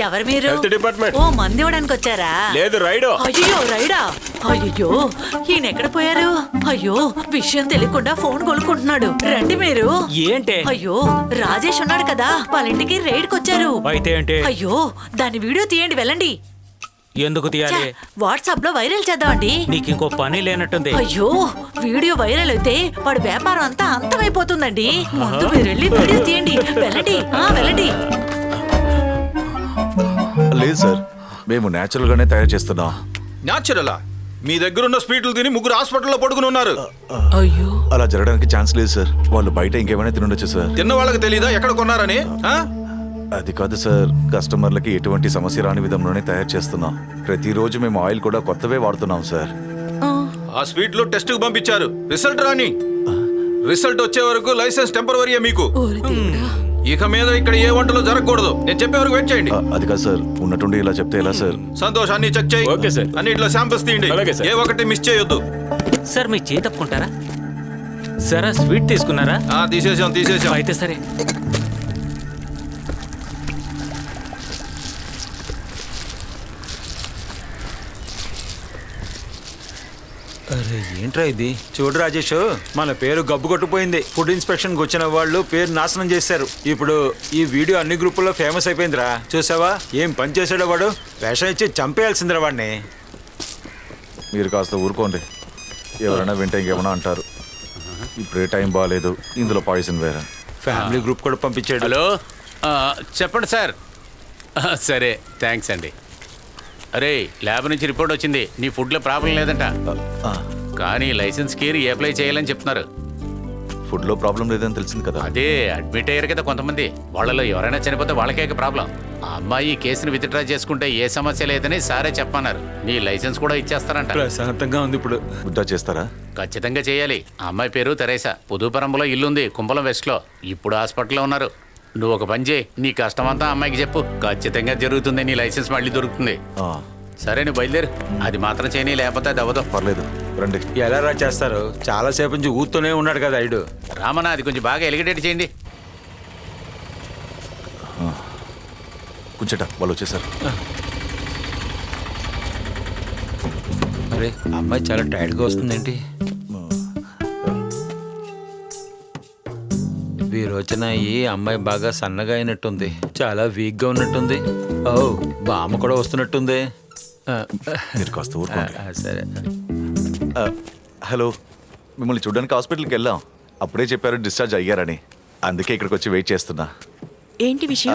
ఎవరు మీరు? Health department. ఓ మంది ఇవ్వడానికి వచ్చారా? లేదు, రైడో. అయ్యో రైడా. అయ్యో ఈయన ఎక్కడ పోయారు? అయ్యో విషయం తెలియకుండా ఫోన్ కొనుక్కుంటున్నాడు. రండి మీరు. ఏంటే? అయ్యో రాజేష్ ఉన్నాడు కదా, వాళ్ళ ఇంటికి రైడ్ కొచ్చారు. అయితే ఏంటి? అయ్యో దాని వీడియో తీయండి, వెళ్ళండి. ఎందుకు తీయాలి? వాట్సాప్ లో వైరల్ చేద్దామండి. నీకు ఇంకో పని లేనట్టుంది. అయ్యో వీడియో వైరల్ అయితే వాడి వ్యాపారం అంతా అంతమైపోతుందండి. ముందు మీరు వెళ్ళి వీడియో తీయండి, వెళ్ళండి. వెళ్ళండి. లేదు సార్, మేము న్యాచురల్ గానే తయారు చేస్తున్నాం. న్యాచురలా? మీ దగ్గర ఉన్న స్వీట్లు తిని 3 హాస్పిటల్లో పడుకుని ఉన్నారు. అయ్యో అలా జరగడానికి ఛాన్స్ లేదు సార్. వాళ్ళు బయట ఇంకేమైనా తినుండొచ్చు సార్. తిన్న వాళ్ళకి తెలీదా ఎక్కడ కొన్నారని? అది కాదు సార్, కస్టమర్లకి ఎటువంటి సమస్య రాని విధంలోనే తయారు చేస్తున్నాం. ప్రతిరోజు మేము ఆయిల్ కూడా కొత్తవే వాడుతున్నాం సార్. ఆ స్వీట్లు టెస్ట్ కు పంపించారు, రిజల్ట్ రాని. రిజల్ట్ వచ్చే వరకు లైసెన్స్ టెంపరవరీయే మీకు. ఇక మీద ఇక్కడ ఏ వంటలో జరగకూడదు. నేను చెప్పే వరకు వెయిట్ చేయండి. అది కాదు సార్, ఉన్నట్టుండి ఇలా చెప్తే ఎలా సార్? సంతోష్, అన్ని చెక్ చేయి. Okay sir. అన్నిట్లో శాంపిల్స్ తీయండి. అలాగే సార్. ఏ ఒకటి మిస్ చేయొద్దు. సార్ మీ చేయి తప్పుకుంటారా? సరే స్వీట్ తీసుకున్నారా? తీసేసాం. అయితే సరే. అరే ఏంట్రా ఇది? చూడు రాజేష్, మన పేరు గబ్బు కొట్టుపోయింది. ఫుడ్ ఇన్స్పెక్షన్కి వచ్చిన వాళ్ళు పేరు నాశనం చేశారు. ఇప్పుడు ఈ వీడియో అన్ని గ్రూపుల్లో ఫేమస్ అయిపోయిందిరా. చూసావా ఏం పని చేశాడో వాడు? వేషం ఇచ్చి చంపేయాల్సిందిరా వాడిని. మీరు కాస్త ఊరుకోండి, ఎవరైనా వింటే ఇంకేమైనా అంటారు. ఇప్పుడే టైం బాగాలేదు, ఇందులో పాయిజన్ వేరే. ఫ్యామిలీ గ్రూప్ కూడా పంపించాడు. హలో, చెప్పండి సార్. సరే థ్యాంక్స్ అండి. అరే ల్యాబ్ నుంచి రిపోర్ట్ వచ్చింది, నీ ఫుడ్లో ప్రాబ్లం లేదంట. కానీ లైసెన్స్ కేర్ అప్లై చేయాలని చెప్తున్నారు. ఫుడ్లో ప్రాబ్లం లేదని తెలిసింది కదా. అదే అడ్మిట్ అయ్యారు కదా కొంతమంది, వాళ్ళలో ఎవరైనా చనిపోతే వాళ్ళకే ప్రాబ్లం. ఆ అమ్మాయి కేసుని విత్డ్రా చేసుకుంటే ఏ సమస్య లేదని సారే చెప్పన్నారు. నీ లైసెన్స్ కూడా ఇచ్చేస్తారంట. ప్రశాంతంగా ఉంది ఇప్పుడు. విత్డ్రా చేస్తారా? ఖచ్చితంగా చేయాలి. ఆ అమ్మాయి పేరు తెరేసా, పుదుపరంలో ఇల్లుంది, కుంపలం వెస్ట్లో. ఇప్పుడు హాస్పిటల్లో ఉన్నారు. నువ్వు ఒక పని చేయి, నీ కష్టమంతా అమ్మాయికి చెప్పు. ఖచ్చితంగా జరుగుతుంది, నీ లైసెన్స్ మళ్ళీ దొరుకుతుంది. సరే నువ్వు బయలుదేరు. అది మాత్రం చేయని, లేకపోతే అది అవ్వదు. పర్లేదు రండి. ఎలా రా చేస్తారు? చాలా సేపు నుంచి ఊతూనే ఉన్నాడు కదా ఐడు. రామన్న అది కొంచెం బాగా ఎలిగేటెడ్ చేయండి. కూర్చోట, వాళ్ళు వచ్చేసారు. అరే అమ్మాయి చాలా టైర్డ్గా వస్తుందేంటి? విరోచన ఈ అమ్మాయి బాగా సన్నగా అయినట్టుంది, చాలా వీక్గా ఉన్నట్టుంది. ఓ బామ్మ కూడా వస్తున్నట్టుంది. మీరు కాస్త ఊరుకోండి. సరే. హలో, మిమ్మల్ని చూడడానికి హాస్పిటల్కి వెళ్ళాం. అప్పుడే చెప్పారు డిశ్చార్జ్ అయ్యారని. అందుకే ఇక్కడికి వచ్చి వెయిట్ చేస్తున్నా. ఏంటి విషయం?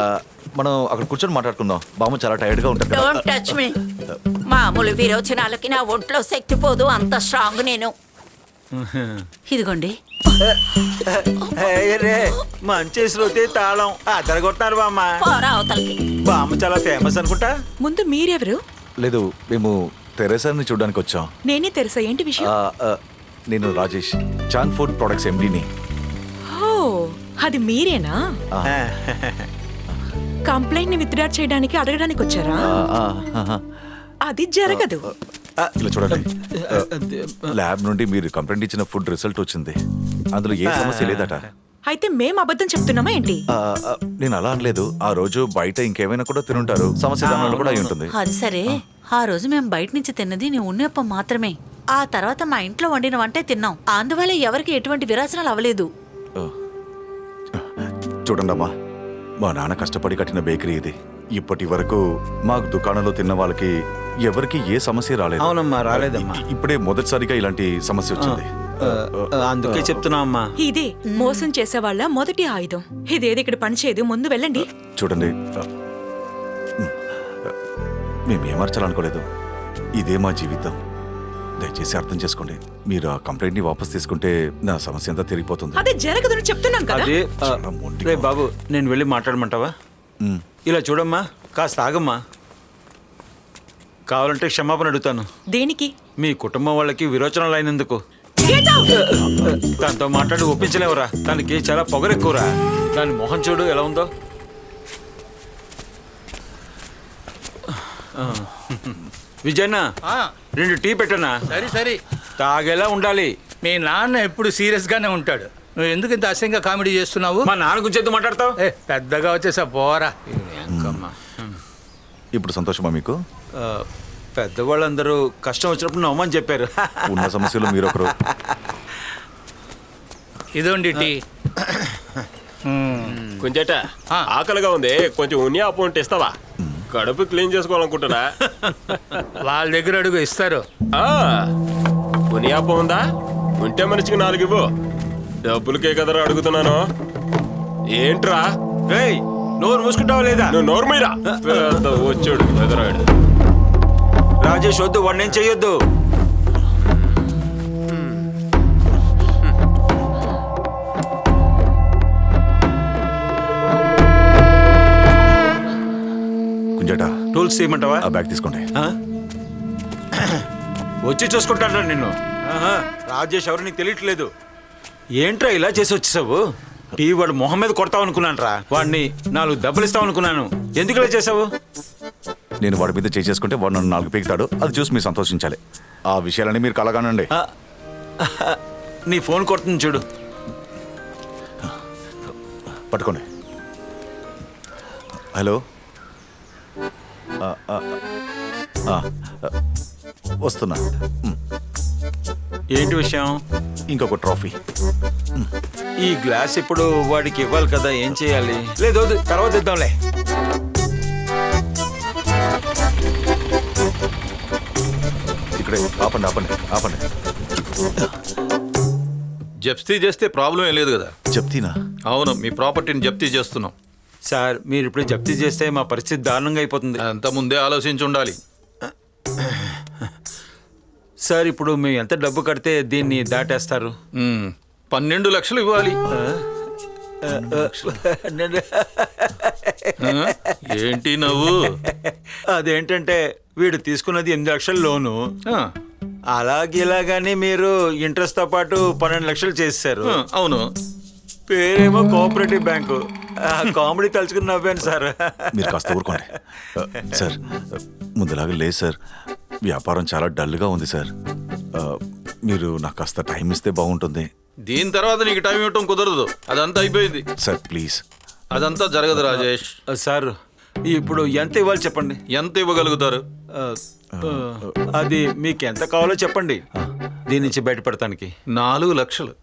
మనం అక్కడ కూర్చొని మాట్లాడుకుందాం. బామ్మ చాలా టైర్డ్గా ఉంటుంది. Don't touch me. మామూలు విరోచనాలకి నా ఒంట్లో శక్తి పోదు, అంత స్ట్రాంగ్ నేను. ఇదిగోండి. మంచి శ్రుతి తాళం అదరగొట్టారు బామ్మ. అవతలకి బామ్మ చాలా ఫేమస్ అనుకుంటా. ముందు మీరెవరు? లేదు, మేము తెరేసాని చూడడానికి వచ్చాం. నేనే తెరసా. ఏంటి విషయం? నేను రాజేష్, చాన్ ఫుడ్ ప్రొడక్ట్స్ ఎండీని. ఓ అది మీరేనా? కంప్లైంట్ ని విత్డ్రా చేయడానికి అడగడానికి వచ్చారా? అది జరగదు. ఇలా చూడండి, ల్యాబ్ నుండి మీరు కంప్లైంట్ ఇచ్చిన ఫుడ్ రిజల్ట్ వచ్చింది. అందులో ఏ సమస్య లేదట. అయితే మేము అబద్ధం చెప్తున్నామా ఏంటి? నేను అలా అనలేదు. ఆ రోజు బయట ఇంకేమైనా కూడా తినుంటారు, సమస్య దానివల్ల కూడా అయి ఉంటుంది. అది సరే, ఆ రోజు మేము బయట నుంచి తిన్నది నీ ఉన్నప్ప మాత్రమే. ఆ తర్వాత మా ఇంట్లో వండిన వంటే తిన్నాం. అందువల్ల ఎవరికి ఎటువంటి విరాచనాలు అవ్వలేదు. చూడండి అమ్మా, మా నాన్న కష్టపడి కట్టిన బేకరీ ఇది. ఇప్పటి వరకు మాకు దుకాణంలో తిన్న వాళ్ళకి ఎవరికి ఏ సమస్య రాలేదు. అవునమ్మా, రాలేదమ్మా. ఇప్పుడే మొదటిసారిగా ఇలాంటి సమస్య వచ్చింది. అందుకే చెప్తున్నా అమ్మా. ఇదే మోసం చేసే వాళ్ళ మొదటి ఆయుధం. ఇదేది ఇక్కడ పనిచేయదు, ముందు వెళ్ళండి. చూడండి, మేము ఏమార్చాలనుకోలేదు. ఇదే మా జీవితం. దయచేసి అర్థం చేసుకోండి. మీరు ఆ కంప్లైంట్ ని వాపస్ తీసుకుంటే నా సమస్య అంతా తిరిగిపోతుంది. అదే జరగదని చెప్తున్నాం కదా. రే బాబు, నేను వెళ్ళి మాట్లాడమంటావా? ఇలా చూడమ్మా, కాస్త ఆగమ్మా. కావాలంటే క్షమాపణ అడుగుతాను. దేనికి? మీ కుటుంబం వాళ్ళకి విరోచనాలు అయినందుకు. తనతో మాట్లాడి ఒప్పించలేవురా. తనకి చాలా పొగరెక్కువరా. దాని మొహం చూడు ఎలా ఉందో. విజయన్న, 2 టీ పెట్టనా? సరే తాగేలా ఉండాలి. మీ నాన్న ఎప్పుడు సీరియస్ గానే ఉంటాడు. నువ్వు ఎందుకు ఇంత అసహ్యంగా కామెడీ చేస్తున్నావు? మా నాన్న గురించి ఎందుకు మాట్లాడతావు? పెద్దగా వచ్చేసా పోరా. ఇప్పుడు సంతోషమా మీకు? ఆ, పెద్దవాళ్ళందరూ కష్టం వచ్చినప్పుడు నవ్వమని చెప్పారు. ఉన్న సమస్యలు మీరొకరు. ఇదోండి టీ. కొంచెట ఆకలిగా ఉంది, కొంచెం ఉన్ని అప్పు ఉంటే ఇస్తావా? కడుపు క్లీన్ చేసుకోవాలనుకుంటున్నా. వాళ్ళ దగ్గర అడుగు ఇస్తారు. ఉన్ని అప్పు ఉందా? ఉంటే మనిషికి 4 ఇవ్వు. డబ్బులకే కదరా అడుగుతున్నాను. ఏంట్రా రేయ్, నోరు మూసుకుంటావా లేదా? నువ్వు నోర్మీరా పెద్ద వచ్చాడు ఎదరాడు. రాజేష్ వద్దు, వాడిని ఏం చెయ్యొద్దు. కుంజట, టూల్స్ చేయమంటావా? ఆ బ్యాగ్ తీసుకోండి. ఆ? వచ్చి చూసుకుంటాను నిన్ను. ఆహా, రాజేష్ ఎవరు నీకు తెలియట్లేదు. ఏంట్రా ఇలా చేసి వచ్చేసావు? టీ వాడు మొహం మీద కొడతావు అనుకున్నాను రా. వాడిని 4 దెబ్బలు ఇస్తావు అనుకున్నాను. ఎందుకు ఇలా చేసావు? నేను వాడి మీద చేసుకుంటే వాడు నన్ను 4 పీకుతాడు. అది చూసి మీరు సంతోషించాలి. ఆ విషయాలన్నీ మీరు కలగానండి. ఆ, నీ ఫోన్ కొడుతుంది చూడు. పట్టుకోండి. హలో, వస్తున్నా. ఏంటి విషయం? ఇంకొక ట్రాఫీ. ఈ గ్లాస్ ఇప్పుడు వాడికి ఇవ్వాలి కదా, ఏం చేయాలి? లేదు వద్దు, తర్వాత ఇద్దాంలే. ఇక్కడే ఆపండి ఆపండి ఆపండి. జప్తీ చేస్తే ప్రాబ్లం ఏం లేదు కదా? చెప్తీనా? అవును, మీ ప్రాపర్టీని జప్తీ చేస్తున్నాం. సార్, మీరు ఇప్పుడు జప్తీ చేస్తే మా పరిస్థితి దారుణంగా అయిపోతుంది. అంత ముందే ఆలోచించి ఉండాలి. సార్, ఇప్పుడు మేము ఎంత డబ్బు కడితే దీన్ని దాటేస్తారు? 12 లక్షలు ఇవ్వాలి. ఏంటి నవ్వు? అదేంటంటే వీడు తీసుకున్నది 8 లక్షల లోను. అలాగేలాగానే మీరు ఇంట్రెస్ట్ తో పాటు 12 లక్షలు చేశారు. అవును. పేరేమో కోఆపరేటివ్ బ్యాంకు. కామెడీ తలుచుకుని నవ్వాను సార్. మీరు కాస్త ఊరుకోండి సార్. ముందులాగా లేదు సార్, వ్యాపారం చాలా డల్గా ఉంది సార్. మీరు నాకు కాస్త టైం ఇస్తే బాగుంటుంది. దీని తర్వాత నీకు టైం ఇవ్వటం కుదరదు. అదంతా అయిపోయింది సార్, ప్లీజ్. అదంతా జరగదు రాజేష్. సార్, ఇప్పుడు ఎంత ఇవ్వాలి చెప్పండి. ఎంత ఇవ్వగలుగుతారు? అది మీకు ఎంత కావాలో చెప్పండి, దీని నుంచి బయటపడటానికి. 4 లక్షలు.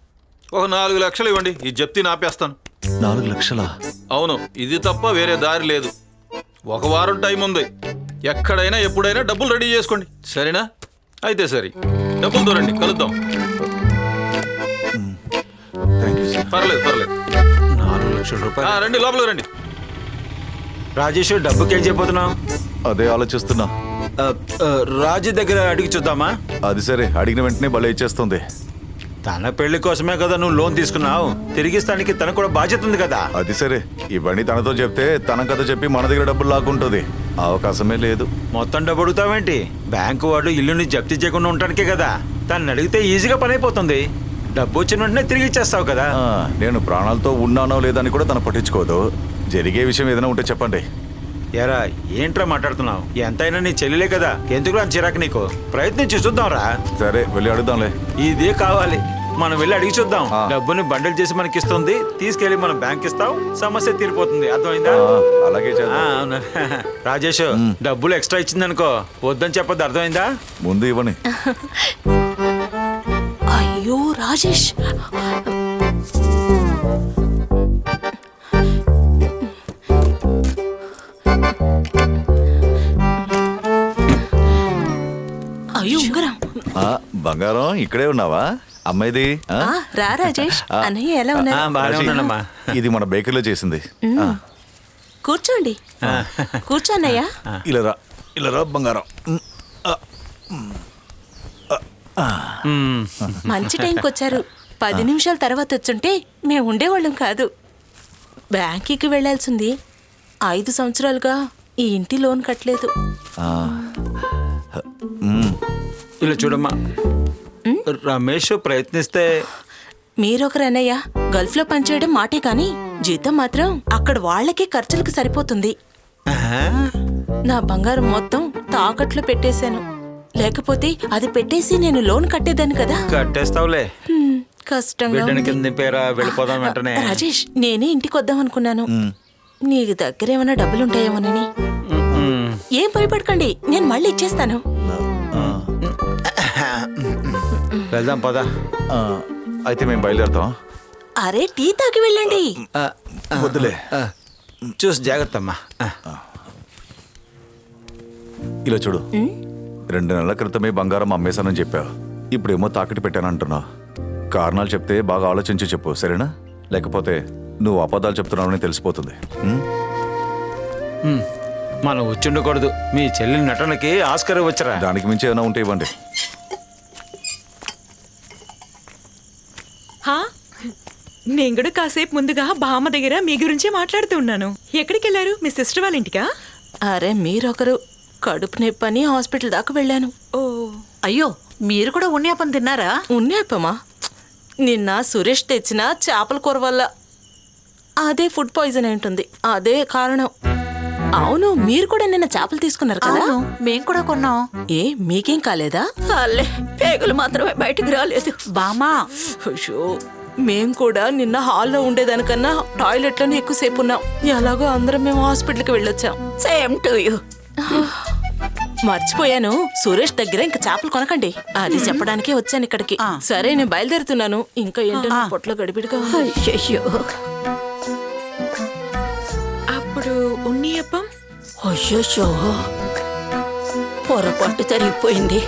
ఒక 4 లక్షలు ఇవ్వండి, ఈ జప్తీని ఆపేస్తాను. 4 లక్షలా? అవును, ఇది తప్ప వేరే దారి లేదు. 1 వారం టైం ఉంది. ఎక్కడైనా ఎప్పుడైనా డబ్బులు రెడీ చేసుకోండి, సరేనా? అయితే సరే, డబ్బులు దూరండి, కలుద్దాం. Thank you sir. పర్లేదు పర్లేదు. 4 లక్షల రూపాయలు. రండి, లోపలికి రండి. రాజేష్, డబ్బుకి ఏం చెప్పబోతున్నావు? అదే ఆలోచిస్తున్నా. రాజు దగ్గర అడిగి చూద్దామా? అది సరే, అడిగిన వెంటనే భలే ఇచ్చేస్తుంది. తన పెళ్లి కోసమే కదా నువ్వు లోన్ తీసుకున్నావు. తిరిగిస్తానికి తనకు కూడా బాధ్యత ఉంది కదా. అది సరే, ఇవన్నీ తనతో చెప్తే తన కథ చెప్పి మన దగ్గర డబ్బులు లాక్కుంటుంది. అవకాశమే లేదు. మొత్తం డబ్బు అడుగుతావేంటి? బ్యాంకు వాడు ఇల్లుని జప్తీ చేయకుండా ఉండటానికే కదా. తను అడిగితే ఈజీగా పని అయిపోతుంది. డబ్బు వచ్చిన వెంటనే తిరిగి ఇచ్చేస్తావు కదా. నేను ప్రాణాలతో ఉన్నానో లేదని కూడా తను పట్టించుకోదు. జరిగే విషయం ఏదైనా ఉంటే చెప్పండి. ఎరా, ఏంట్రా మాట్లాడుతున్నావు? ఎంతైనా నీ చెల్లెలే కదా, ఎందుకు అని చిరాకు నీకు? ప్రయత్నించి చూద్దాంరా. సరే, వెళ్ళి అడుగుదాంలే. ఇదే కావాలి, మనం వెళ్ళి అడిగి చూద్దాం. డబ్బుని బండిల్ చేసి మనకి ఇస్తుంది, తీసుకెళ్లి మనం బ్యాంక్ ఇస్తాం, సమస్య తీరిపోతుంది. అర్థమైందా? అలాగే చేద్దాం. అవును. రాజేష్, డబ్బులు ఎక్స్ట్రా ఇచ్చిందనుకో, వద్దని చెప్పొద్దు. అర్థమైందా? ముందు ఇవ్వని. అయ్యో రాజేష్, అయ్యో ఉంగరం. బంగారం, ఇక్కడే ఉన్నావా? అమ్మాయిది. రా రాజేష్, అన్నయ్య ఎలా ఉన్నారు? బాగానే ఉన్నానమ్మా. ఇది మన బేకరీలో చేసింది. కూర్చోండి, కూర్చోన్నయ్యా. ఇలా రా, ఇలా రా బంగారం. మంచి టైంకి వచ్చారు. 10 నిమిషాల తర్వాత వచ్చుంటే మేము ఉండేవాళ్ళం కాదు. బ్యాంకుకి వెళ్లాల్సింది. 5 సంవత్సరాలుగా ఈ ఇంటి లోన్ కట్టలేదు. ఇలా చూడమ్మా, రమేష్ ప్రయత్నిస్తే. మీరొకరన్నయ్య, గల్ఫ్ లో పనిచేయడం మాటే కాని జీతం మాత్రం అక్కడ వాళ్ళకే ఖర్చులకు సరిపోతుంది. నా బంగారం మొత్తం తాకట్లో పెట్టేశాను. లేకపోతే అది పెట్టేసి నేను లోన్ కట్టేదాన్ని కదా. కట్టేస్తావులే, కష్టంగా ఉంది. వెళ్ళిపోదాం వెంటనే. రాజేష్, నేనే ఇంటికి వద్దాం అనుకున్నాను. నీ దగ్గర ఏమైనా డబ్బులుంటాయేమోనని. ఏం భయపడకండి, నేను మళ్ళీ ఇచ్చేస్తాను. వెళ్దాం పదా. అయితే మేము బయలుదేరుతాం. అరే టీ తాగి వెళ్ళండి. వద్దులే. చూసి జాగ్రత్త అమ్మా. ఇలా చూడు, 2 నెలల క్రితమే బంగారం అమ్మేశానని చెప్పావు. ఇప్పుడేమో తాకట్టు పెట్టానంటున్నావు. కారణాలు చెప్తే బాగా ఆలోచించి చెప్పు, సరేనా? లేకపోతే నువ్వు అబద్ధాలు చెప్తున్నావని తెలిసిపోతుంది. మనం వచ్చిండకూడదు. మీ చెల్లి నటనకి ఆస్కార్ వచ్చరా? దానికి మించి ఏమైనా ఉంటే ఇవ్వండి. నేను కూడా కాసేపు ముందుగా బామ్మ దగ్గర మీ గురించి మాట్లాడుతూ ఉన్నాను. ఎక్కడికి వెళ్ళారు? మీ సిస్టర్ వాళ్ళ ఇంటికా? అరే మీరొకరు, కడుపు నొప్పని హాస్పిటల్ దాకా వెళ్ళాను. ఓ అయ్యో, మీరు కూడా ఉన్యాపం తిన్నారా? ఉన్నాయప్పమ్మా. నిన్న సురేష్ తెచ్చిన చేపల కూర వల్ల అదే ఫుడ్ పాయిజన్ అయి ఉంటుంది. అదే కారణం. అవును, మీరు కూడా నిన్న చేపలు తీసుకున్నారు కదా? అవును, మేం కూడా కొన్నాం. ఏ మీకేం కాలేదా? అల్లే, పేగులు మాత్రమే బయటికి రాలేదు. బామా, అయ్యో, మేం కూడా నిన్న హాల్లో ఉండేదానికన్నా టాయిలెట్లోనే ఎక్కువసేపు ఉన్నాం. ఎలాగో అందరం మేము హాస్పిటల్కి వెళ్ళొచ్చాం. Same to you. మర్చిపోయాను, సురేష్ దగ్గర ఇంకా చేపలు కొనకండి అది చెప్పడానికే వచ్చాను ఇక్కడికి. సరే నేను బయలుదేరుతున్నాను. ఇంకా ఏంటో నా పొట్లో గడిబిడిగా ఉంది. అయ్యయ్యో. అప్పుడు ఉన్నియప్పం? అయ్యో, పొరపాటు జరిగిపోయింది.